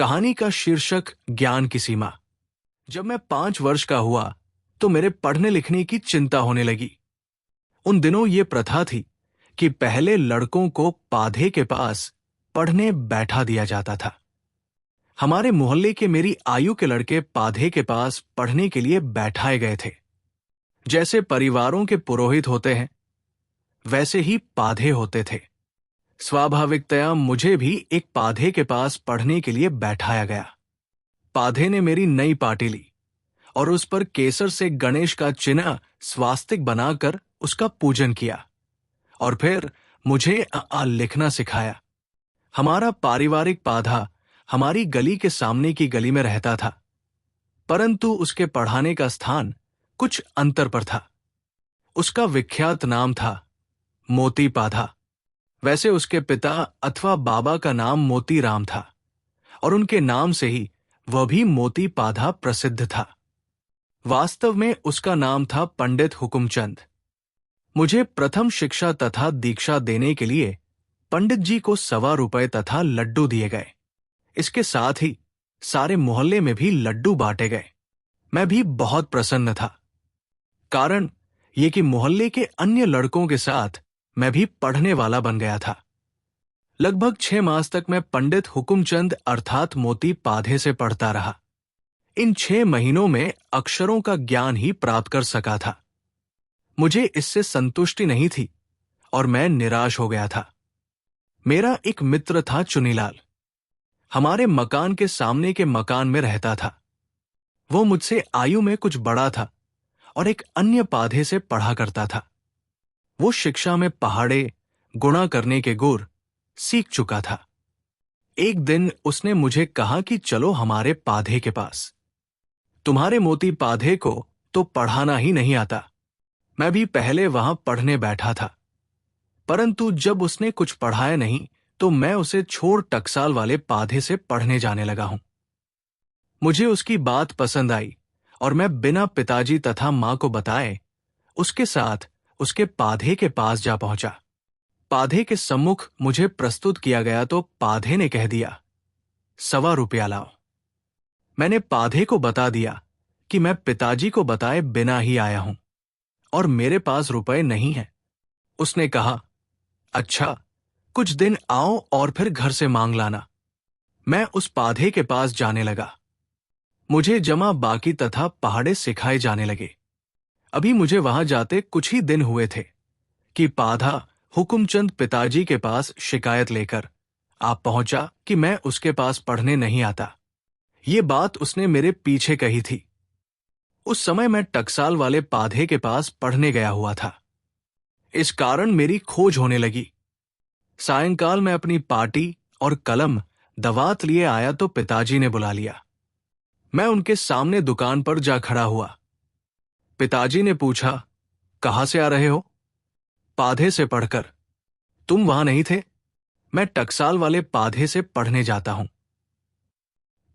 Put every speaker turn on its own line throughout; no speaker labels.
कहानी का शीर्षक ज्ञान की सीमा। जब मैं 5 वर्ष का हुआ तो मेरे पढ़ने लिखने की चिंता होने लगी। उन दिनों ये प्रथा थी कि पहले लड़कों को पाधे के पास पढ़ने बैठा दिया जाता था। हमारे मोहल्ले के मेरी आयु के लड़के पाधे के पास पढ़ने के लिए बैठाए गए थे। जैसे परिवारों के पुरोहित होते हैं, वैसे ही पाधे होते थे। स्वाभाविकतया मुझे भी एक पाधे के पास पढ़ने के लिए बैठाया गया। पाधे ने मेरी नई पाटी ली और उस पर केसर से गणेश का चिन्ह स्वास्तिक बनाकर उसका पूजन किया और फिर मुझे लिखना सिखाया। हमारा पारिवारिक पाधा हमारी गली के सामने की गली में रहता था, परंतु उसके पढ़ाने का स्थान कुछ अंतर पर था। उसका विख्यात नाम था मोती पाधा। वैसे उसके पिता अथवा बाबा का नाम मोती राम था और उनके नाम से ही वह भी मोती पाधा प्रसिद्ध था। वास्तव में उसका नाम था पंडित हुकुमचंद। मुझे प्रथम शिक्षा तथा दीक्षा देने के लिए पंडित जी को ₹1.25 तथा लड्डू दिए गए। इसके साथ ही सारे मोहल्ले में भी लड्डू बांटे गए। मैं भी बहुत प्रसन्न था, कारण ये कि मोहल्ले के अन्य लड़कों के साथ मैं भी पढ़ने वाला बन गया था। लगभग 6 मास तक मैं पंडित हुकुमचंद अर्थात मोती पाधे से पढ़ता रहा। इन 6 महीनों में अक्षरों का ज्ञान ही प्राप्त कर सका था। मुझे इससे संतुष्टि नहीं थी और मैं निराश हो गया था। मेरा एक मित्र था चुनीलाल। हमारे मकान के सामने के मकान में रहता था। वो मुझसे आयु में कुछ बड़ा था और एक अन्य पाधे से पढ़ा करता था। वो शिक्षा में पहाड़े गुणा करने के गुर सीख चुका था। एक दिन उसने मुझे कहा कि चलो हमारे पाधे के पास। तुम्हारे मोती पाधे को तो पढ़ाना ही नहीं आता। मैं भी पहले वहां पढ़ने बैठा था, परंतु जब उसने कुछ पढ़ाया नहीं तो मैं उसे छोड़ टकसाल वाले पाधे से पढ़ने जाने लगा हूं। मुझे उसकी बात पसंद आई और मैं बिना पिताजी तथा मां को बताए उसके साथ उसके पाधे के पास जा पहुंचा। पाधे के सम्मुख मुझे प्रस्तुत किया गया तो पाधे ने कह दिया, ₹1.25 लाओ। मैंने पाधे को बता दिया कि मैं पिताजी को बताए बिना ही आया हूं और मेरे पास रुपए नहीं है। उसने कहा, अच्छा, कुछ दिन आओ और फिर घर से मांग लाना। मैं उस पाधे के पास जाने लगा। मुझे जमा बाकी तथा पहाड़े सिखाए जाने लगे। अभी मुझे वहां जाते कुछ ही दिन हुए थे कि पाधा हुकुमचंद पिताजी के पास शिकायत लेकर आप पहुंचा कि मैं उसके पास पढ़ने नहीं आता। ये बात उसने मेरे पीछे कही थी। उस समय मैं टकसाल वाले पाधे के पास पढ़ने गया हुआ था। इस कारण मेरी खोज होने लगी। सायंकाल मैं अपनी पाटी और कलम दवात लिए आया तो पिताजी ने बुला लिया। मैं उनके सामने दुकान पर जा खड़ा हुआ। पिताजी ने पूछा, कहां से आ रहे हो? पाधे से पढ़कर। तुम वहां नहीं थे? मैं टकसाल वाले पाधे से पढ़ने जाता हूं।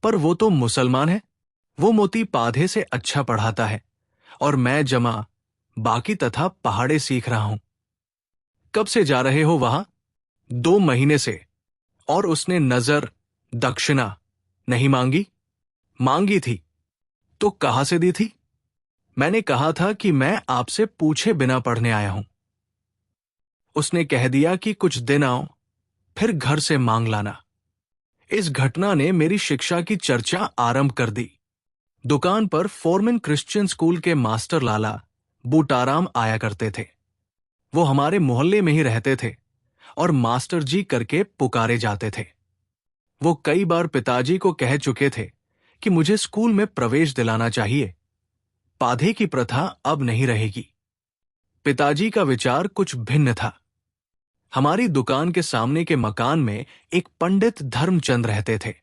पर वो तो मुसलमान है। वो मोती पाधे से अच्छा पढ़ाता है और मैं जमा बाकी तथा पहाड़े सीख रहा हूं। कब से जा रहे हो वहां? 2 महीने से। और उसने नजर दक्षिणा नहीं मांगी? मांगी थी। तो कहां से दी थी? मैंने कहा था कि मैं आपसे पूछे बिना पढ़ने आया हूं। उसने कह दिया कि कुछ दिन आओ, फिर घर से मांग लाना। इस घटना ने मेरी शिक्षा की चर्चा आरंभ कर दी। दुकान पर फोरमैन क्रिश्चियन स्कूल के मास्टर लाला बूटाराम आया करते थे। वो हमारे मोहल्ले में ही रहते थे और मास्टर जी करके पुकारे जाते थे। वो कई बार पिताजी को कह चुके थे कि मुझे स्कूल में प्रवेश दिलाना चाहिए। पाधे की प्रथा अब नहीं रहेगी। पिताजी का विचार कुछ भिन्न था। हमारी दुकान के सामने के मकान में एक पंडित धर्मचंद रहते थे।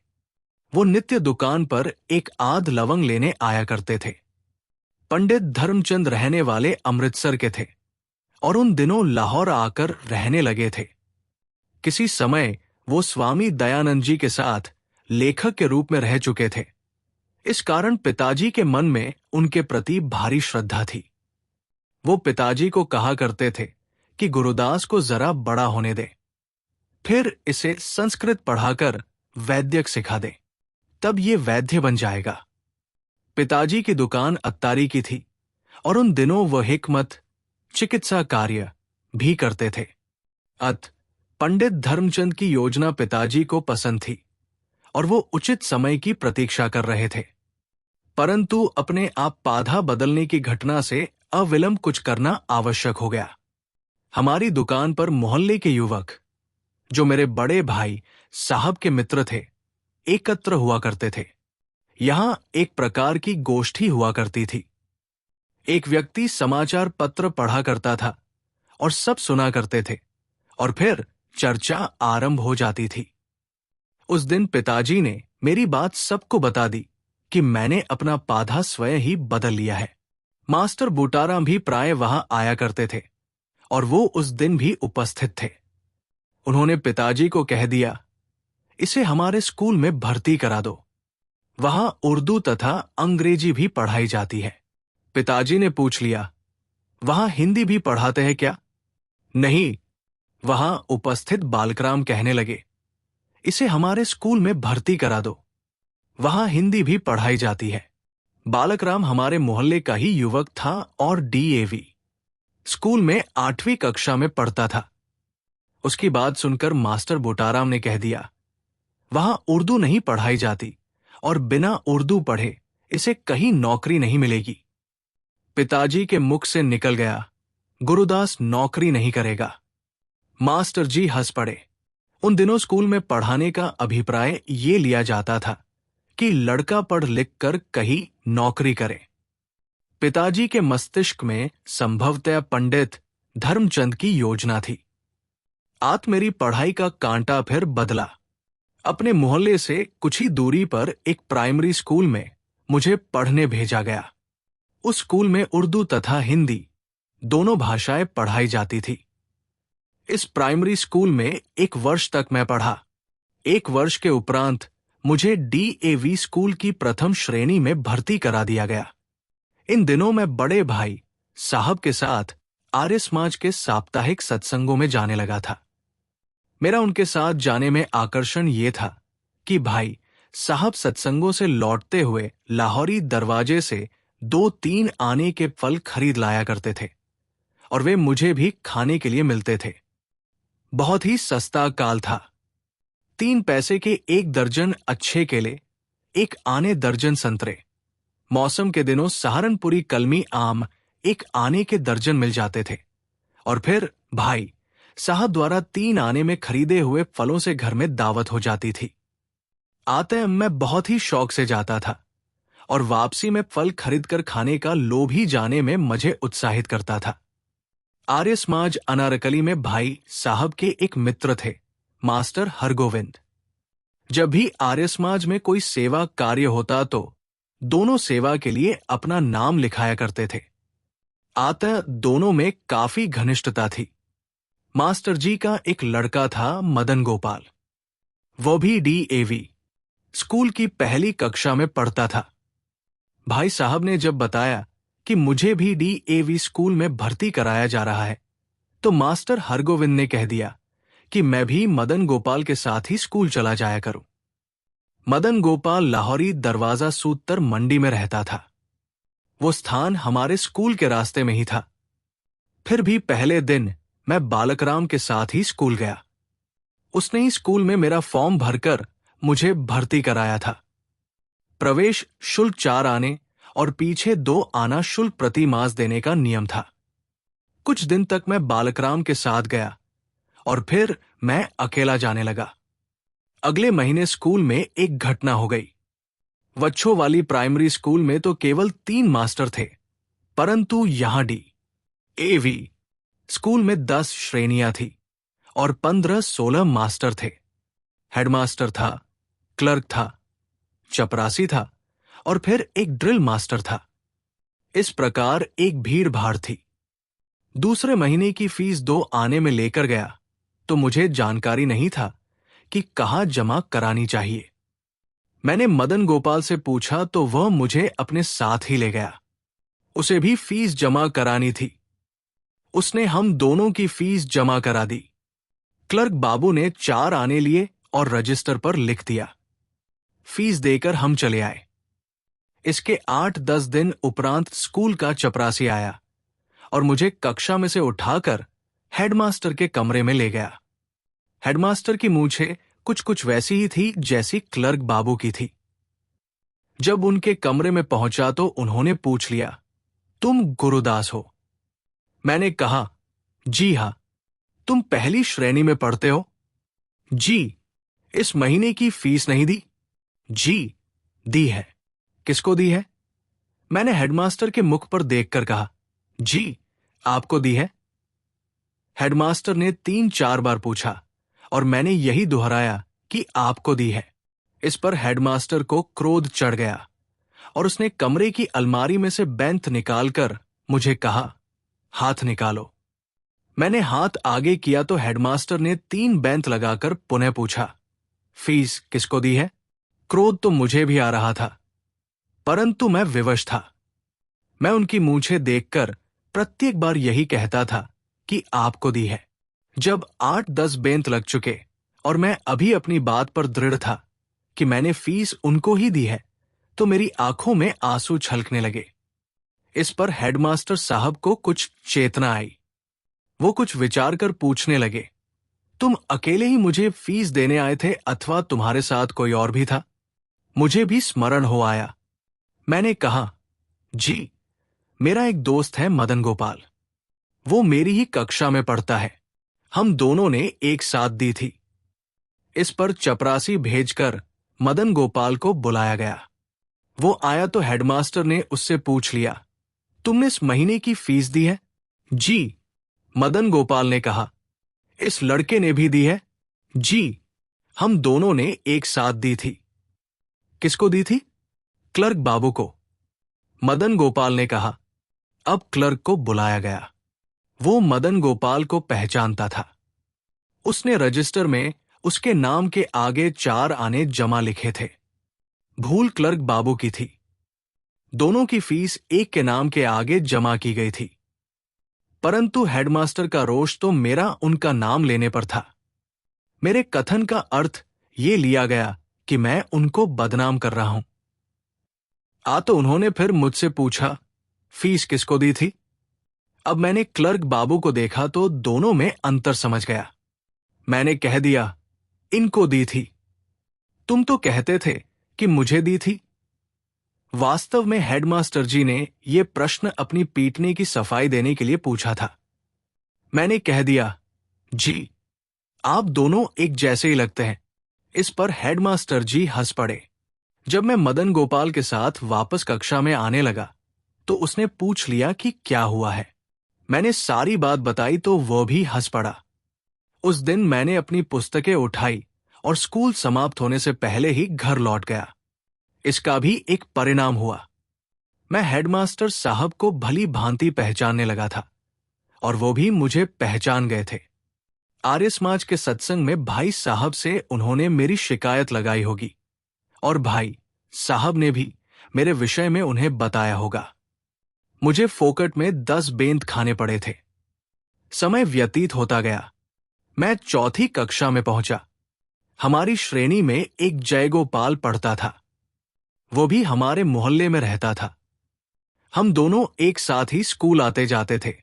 वो नित्य दुकान पर एक आध लवंग लेने आया करते थे। पंडित धर्मचंद रहने वाले अमृतसर के थे और उन दिनों लाहौर आकर रहने लगे थे। किसी समय वो स्वामी दयानंद जी के साथ लेखक के रूप में रह चुके थे। इस कारण पिताजी के मन में उनके प्रति भारी श्रद्धा थी। वो पिताजी को कहा करते थे कि गुरुदास को जरा बड़ा होने दे, फिर इसे संस्कृत पढ़ाकर वैद्यक सिखा दे। तब ये वैद्य बन जाएगा। पिताजी की दुकान अत्तारी की थी और उन दिनों वह हिकमत चिकित्सा कार्य भी करते थे। पंडित धर्मचंद की योजना पिताजी को पसंद थी और वो उचित समय की प्रतीक्षा कर रहे थे, परंतु अपने आप पाधा बदलने की घटना से अविलंब कुछ करना आवश्यक हो गया। हमारी दुकान पर मोहल्ले के युवक, जो मेरे बड़े भाई साहब के मित्र थे, एकत्र हुआ करते थे। यहां एक प्रकार की गोष्ठी हुआ करती थी। एक व्यक्ति समाचार पत्र पढ़ा करता था और सब सुना करते थे और फिर चर्चा आरंभ हो जाती थी। उस दिन पिताजी ने मेरी बात सबको बता दी कि मैंने अपना पाधा स्वयं ही बदल लिया है। मास्टर बूटाराम भी प्राय वहां आया करते थे और वो उस दिन भी उपस्थित थे। उन्होंने पिताजी को कह दिया, इसे हमारे स्कूल में भर्ती करा दो, वहां उर्दू तथा अंग्रेजी भी पढ़ाई जाती है। पिताजी ने पूछ लिया, वहां हिंदी भी पढ़ाते हैं क्या? नहीं, वहां उपस्थित बालकराम कहने लगे, इसे हमारे स्कूल में भर्ती करा दो, वहां हिंदी भी पढ़ाई जाती है। बालकराम हमारे मोहल्ले का ही युवक था और डीएवी स्कूल में 8वीं कक्षा में पढ़ता था। उसकी बात सुनकर मास्टर बोटाराम ने कह दिया, वहां उर्दू नहीं पढ़ाई जाती और बिना उर्दू पढ़े इसे कहीं नौकरी नहीं मिलेगी। पिताजी के मुख से निकल गया, गुरुदास नौकरी नहीं करेगा। मास्टर जी हंस पड़े। उन दिनों स्कूल में पढ़ाने का अभिप्राय ये लिया जाता था कि लड़का पढ़ लिख कर कहीं नौकरी करे। पिताजी के मस्तिष्क में संभवतः पंडित धर्मचंद की योजना थी। मेरी पढ़ाई का कांटा फिर बदला। अपने मोहल्ले से कुछ ही दूरी पर एक प्राइमरी स्कूल में मुझे पढ़ने भेजा गया। उस स्कूल में उर्दू तथा हिंदी दोनों भाषाएं पढ़ाई जाती थी। इस प्राइमरी स्कूल में 1 वर्ष तक मैं पढ़ा। 1 वर्ष के उपरांत मुझे डीएवी स्कूल की प्रथम श्रेणी में भर्ती करा दिया गया। इन दिनों मैं बड़े भाई साहब के साथ आर्य समाज के साप्ताहिक सत्संगों में जाने लगा था। मेरा उनके साथ जाने में आकर्षण ये था कि भाई साहब सत्संगों से लौटते हुए लाहौरी दरवाजे से 2-3 आने के फल खरीद लाया करते थे और वे मुझे भी खाने के लिए मिलते थे। बहुत ही सस्ता काल था। 3 पैसे के 1 दर्जन अच्छे केले, 1 आने दर्जन संतरे। मौसम के दिनों सहारनपुरी कलमी आम 1 आने के दर्जन मिल जाते थे और फिर भाई साहब द्वारा 3 आने में खरीदे हुए फलों से घर में दावत हो जाती थी। आते मैं बहुत ही शौक से जाता था और वापसी में फल खरीदकर खाने का लोभ ही जाने में मुझे उत्साहित करता था। आर्य समाज अनारकली में भाई साहब के एक मित्र थे, मास्टर हरगोविंद। जब भी आर्य समाज में कोई सेवा कार्य होता तो दोनों सेवा के लिए अपना नाम लिखाया करते थे। दोनों में काफी घनिष्ठता थी। मास्टर जी का एक लड़का था मदन गोपाल, वो भी डीएवी स्कूल की पहली कक्षा में पढ़ता था। भाई साहब ने जब बताया कि मुझे भी डीएवी स्कूल में भर्ती कराया जा रहा है, तो मास्टर हरगोविंद ने कह दिया कि मैं भी मदन गोपाल के साथ ही स्कूल चला जाया करूं। मदन गोपाल लाहौरी दरवाजा सूत्तर मंडी में रहता था। वो स्थान हमारे स्कूल के रास्ते में ही था। फिर भी पहले दिन मैं बालकराम के साथ ही स्कूल गया। उसने ही स्कूल में मेरा फॉर्म भरकर मुझे भर्ती कराया था। प्रवेश शुल्क 4 आने और पीछे 2 आना शुल्क प्रति मास देने का नियम था। कुछ दिन तक मैं बालकराम के साथ गया और फिर मैं अकेला जाने लगा। अगले महीने स्कूल में एक घटना हो गई। वच्छो वाली प्राइमरी स्कूल में तो केवल 3 मास्टर थे, परंतु यहां डीएवी स्कूल में 10 श्रेणियां थी और 15-16 मास्टर थे। हेडमास्टर था, क्लर्क था, चपरासी था और फिर एक ड्रिल मास्टर था। इस प्रकार एक भीड़ भाड़ थी। दूसरे महीने की फीस 2 आने में लेकर गया तो मुझे जानकारी नहीं था कि कहाँ जमा करानी चाहिए। मैंने मदन गोपाल से पूछा तो वह मुझे अपने साथ ही ले गया। उसे भी फीस जमा करानी थी। उसने हम दोनों की फीस जमा करा दी। क्लर्क बाबू ने 4 आने लिए और रजिस्टर पर लिख दिया। फीस देकर हम चले आए। इसके 8-10 दिन उपरांत स्कूल का चपरासी आया और मुझे कक्षा में से उठाकर हेडमास्टर के कमरे में ले गया। हेडमास्टर की मूछें कुछ कुछ वैसी ही थी जैसी क्लर्क बाबू की थी। जब उनके कमरे में पहुंचा तो उन्होंने पूछ लिया, तुम गुरुदास हो? मैंने कहा, जी हां। तुम पहली श्रेणी में पढ़ते हो? जी। इस महीने की फीस नहीं दी? जी, दी है। किसको दी है? मैंने हेडमास्टर के मुख पर देखकर कहा, जी, आपको दी है। हेडमास्टर ने 3-4 बार पूछा और मैंने यही दोहराया कि आपको दी है। इस पर हेडमास्टर को क्रोध चढ़ गया और उसने कमरे की अलमारी में से बेंत निकालकर मुझे कहा, हाथ निकालो। मैंने हाथ आगे किया तो हेडमास्टर ने 3 बेंत लगाकर पुनः पूछा, फीस किसको दी है? क्रोध तो मुझे भी आ रहा था, परंतु मैं विवश था। मैं उनकी मूछें देखकर प्रत्येक बार यही कहता था कि आपको दी है। जब 8-10 बेंत लग चुके और मैं अभी अपनी बात पर दृढ़ था कि मैंने फीस उनको ही दी है, तो मेरी आंखों में आंसू छलकने लगे। इस पर हेडमास्टर साहब को कुछ चेतना आई। वो कुछ विचार कर पूछने लगे, तुम अकेले ही मुझे फीस देने आए थे अथवा तुम्हारे साथ कोई और भी था? मुझे भी स्मरण हो आया। मैंने कहा, जी, मेरा एक दोस्त है मदन गोपाल। वो मेरी ही कक्षा में पढ़ता है। हम दोनों ने एक साथ दी थी। इस पर चपरासी भेजकर मदन गोपाल को बुलाया गया। वो आया तो हेडमास्टर ने उससे पूछ लिया, तुमने इस महीने की फीस दी है? जी, मदन गोपाल ने कहा। इस लड़के ने भी दी है? जी, हम दोनों ने एक साथ दी थी। किसको दी थी? क्लर्क बाबू को। मदन गोपाल ने कहा। अब क्लर्क को बुलाया गया। वो मदन गोपाल को पहचानता था। उसने रजिस्टर में उसके नाम के आगे 4 आने जमा लिखे थे। भूल क्लर्क बाबू की थी। दोनों की फीस एक के नाम के आगे जमा की गई थी, परंतु हेडमास्टर का रोष तो मेरा उनका नाम लेने पर था। मेरे कथन का अर्थ ये लिया गया कि मैं उनको बदनाम कर रहा हूं। तो उन्होंने फिर मुझसे पूछा, फीस किसको दी थी? अब मैंने क्लर्क बाबू को देखा तो दोनों में अंतर समझ गया। मैंने कह दिया, इनको दी थी। तुम तो कहते थे कि मुझे दी थी। वास्तव में हेडमास्टर जी ने यह प्रश्न अपनी पीटने की सफाई देने के लिए पूछा था। मैंने कह दिया, जी, आप दोनों एक जैसे ही लगते हैं। इस पर हेडमास्टर जी हंस पड़े। जब मैं मदन गोपाल के साथ वापस कक्षा में आने लगा तो उसने पूछ लिया कि क्या हुआ है। मैंने सारी बात बताई तो वह भी हंस पड़ा। उस दिन मैंने अपनी पुस्तकें उठाई और स्कूल समाप्त होने से पहले ही घर लौट गया। इसका भी एक परिणाम हुआ। मैं हेडमास्टर साहब को भली भांति पहचानने लगा था और वो भी मुझे पहचान गए थे। आर्य समाज के सत्संग में भाई साहब से उन्होंने मेरी शिकायत लगाई होगी और भाई साहब ने भी मेरे विषय में उन्हें बताया होगा। मुझे फोकट में 10 बेंत खाने पड़े थे। समय व्यतीत होता गया। मैं 4थी कक्षा में पहुंचा। हमारी श्रेणी में एक जयगोपाल पढ़ता था। वो भी हमारे मोहल्ले में रहता था। हम दोनों एक साथ ही स्कूल आते जाते थे।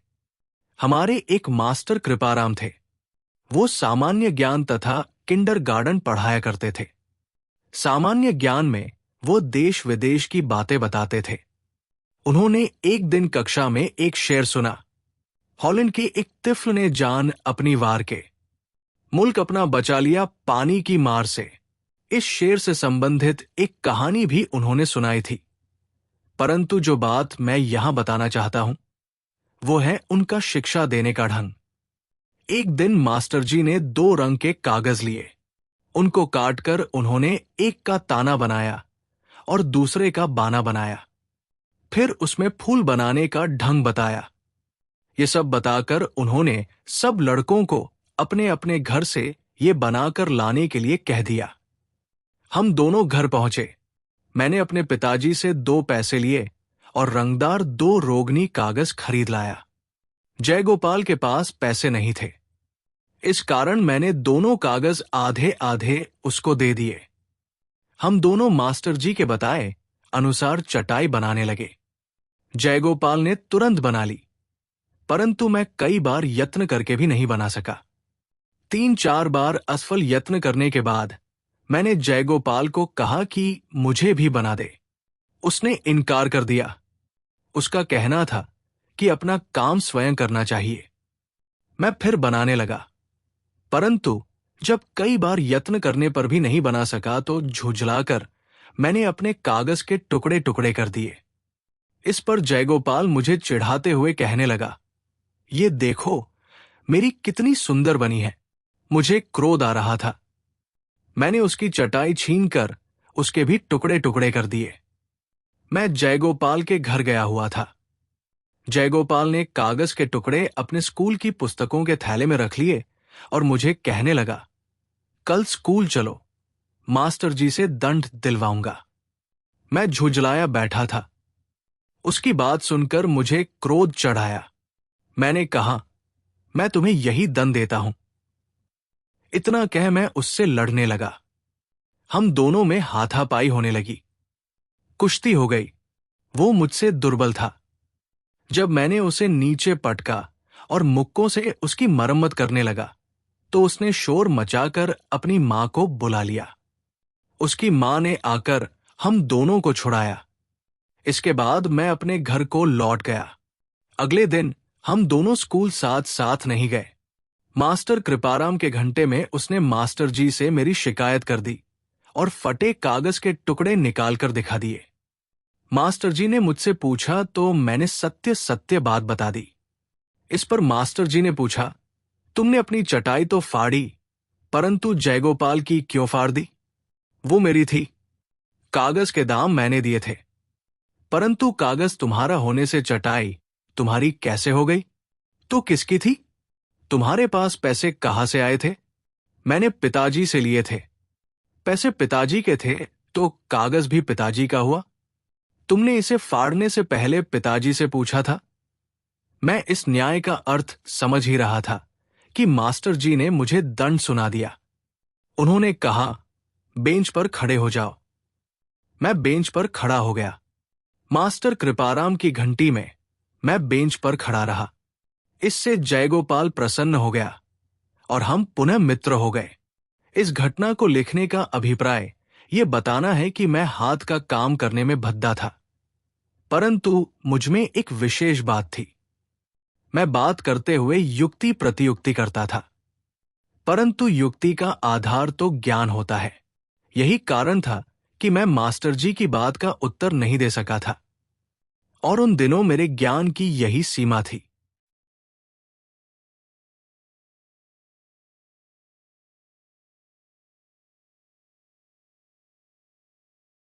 हमारे एक मास्टर कृपाराम थे। वो सामान्य ज्ञान तथा किंडरगार्टन पढ़ाया करते थे। सामान्य ज्ञान में वो देश विदेश की बातें बताते थे। उन्होंने एक दिन कक्षा में एक शेर सुना। हॉलैंड के एक तिफल ने जान अपनी वार के, मुल्क अपना बचा लिया पानी की मार से। इस शेर से संबंधित एक कहानी भी उन्होंने सुनाई थी। परंतु जो बात मैं यहां बताना चाहता हूं वो है उनका शिक्षा देने का ढंग। एक दिन मास्टर जी ने 2 रंग के कागज लिए। उनको काटकर उन्होंने एक का ताना बनाया और दूसरे का बाना बनाया। फिर उसमें फूल बनाने का ढंग बताया। ये सब बताकर उन्होंने सब लड़कों को अपने अपने घर से ये बनाकर लाने के लिए कह दिया। हम दोनों घर पहुंचे। मैंने अपने पिताजी से 2 पैसे लिए और रंगदार 2 रोगनी कागज खरीद लाया। जयगोपाल के पास पैसे नहीं थे। इस कारण मैंने दोनों कागज आधे आधे उसको दे दिए। हम दोनों मास्टर जी के बताए अनुसार चटाई बनाने लगे। जयगोपाल ने तुरंत बना ली, परंतु मैं कई बार यत्न करके भी नहीं बना सका। 3-4 बार असफल यत्न करने के बाद मैंने जयगोपाल को कहा कि मुझे भी बना दे। उसने इनकार कर दिया। उसका कहना था कि अपना काम स्वयं करना चाहिए। मैं फिर बनाने लगा, परंतु जब कई बार यत्न करने पर भी नहीं बना सका तो झुंझलाकर मैंने अपने कागज के टुकड़े टुकड़े कर दिए। इस पर जयगोपाल मुझे चिढ़ाते हुए कहने लगा, ये देखो मेरी कितनी सुंदर बनी है। मुझे क्रोध आ रहा था। मैंने उसकी चटाई छीनकर उसके भी टुकड़े टुकड़े कर दिए। मैं जयगोपाल के घर गया हुआ था। जयगोपाल ने कागज के टुकड़े अपने स्कूल की पुस्तकों के थैले में रख लिए और मुझे कहने लगा, कल स्कूल चलो, मास्टर जी से दंड दिलवाऊंगा। मैं झुंझलाया बैठा था। उसकी बात सुनकर मुझे क्रोध चढ़ आया। मैंने कहा, मैं तुम्हें यही दंड देता हूं। इतना कह मैं उससे लड़ने लगा। हम दोनों में हाथापाई होने लगी। कुश्ती हो गई। वो मुझसे दुर्बल था। जब मैंने उसे नीचे पटका और मुक्कों से उसकी मरम्मत करने लगा तो उसने शोर मचाकर अपनी मां को बुला लिया। उसकी मां ने आकर हम दोनों को छुड़ाया। इसके बाद मैं अपने घर को लौट गया। अगले दिन हम दोनों स्कूल साथ साथ नहीं गए। मास्टर कृपाराम के घंटे में उसने मास्टर जी से मेरी शिकायत कर दी और फटे कागज के टुकड़े निकालकर दिखा दिए। मास्टर जी ने मुझसे पूछा तो मैंने सत्य सत्य बात बता दी। इस पर मास्टर जी ने पूछा, तुमने अपनी चटाई तो फाड़ी, परंतु जयगोपाल की क्यों फाड़ दी? वो मेरी थी। कागज के दाम मैंने दिए थे, परंतु कागज तुम्हारा होने से चटाई तुम्हारी कैसे हो गई? तो किसकी थी? तुम्हारे पास पैसे कहां से आए थे? मैंने पिताजी से लिए थे। पैसे पिताजी के थे तो कागज भी पिताजी का हुआ। तुमने इसे फाड़ने से पहले पिताजी से पूछा था। मैं इस न्याय का अर्थ समझ ही रहा था कि मास्टर जी ने मुझे दंड सुना दिया। उन्होंने कहा, बेंच पर खड़े हो जाओ। मैं बेंच पर खड़ा हो गया। मास्टर कृपाराम की घंटी में मैं बेंच पर खड़ा रहा। इससे जयगोपाल प्रसन्न हो गया और हम पुनः मित्र हो गए। इस घटना को लिखने का अभिप्राय यह बताना है कि मैं हाथ का काम करने में भद्दा था, परंतु मुझमें एक विशेष बात थी। मैं बात करते हुए युक्ति प्रतियुक्ति करता था, परंतु युक्ति का आधार तो ज्ञान होता है। यही कारण था कि मैं मास्टर जी की बात का उत्तर नहीं दे सका था, और उन दिनों मेरे ज्ञान की यही सीमा थी।